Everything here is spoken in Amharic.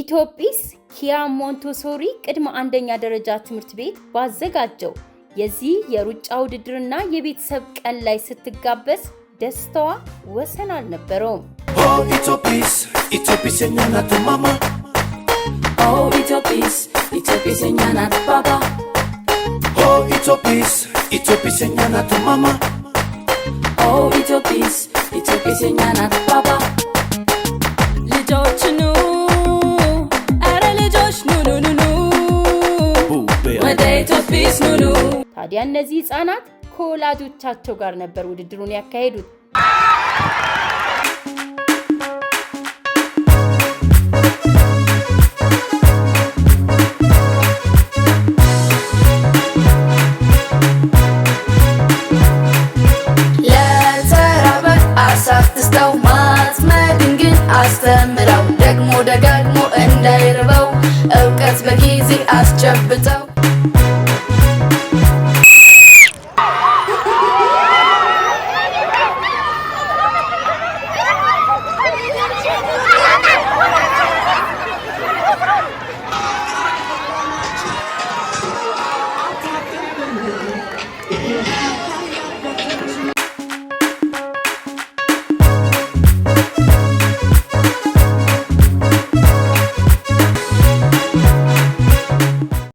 ኢትዮጵስ ኪያ ሞንቶሶሪ ቅድመ አንደኛ ደረጃ ትምህርት ቤት ባዘጋጀው የዚህ የሩጫ ውድድርና የቤተሰብ ቀን ላይ ስትጋበዝ ደስታዋ ወሰን አልነበረውም። ኢትዮጵስ የኛ ናት ማማ ኢትዮጵስ የኛ ናት ባባ ኢትዮጵስ የኛ ናት ማማ ኢትዮጵስ የኛ ናት ባባ ልጆች ኑ አረ ልጆች ኑ ወደ ኢትዮጵስ ኑ። ታዲያ እነዚህ ህፃናት ከወላጆቻቸው ጋር ነበር ውድድሩን ያካሄዱት። አሳትስተው ማጥመድን ግን አስተምረው ደግሞ ደጋግሞ እንዳይርበው እውቀት በጊዜ አስጨብጠው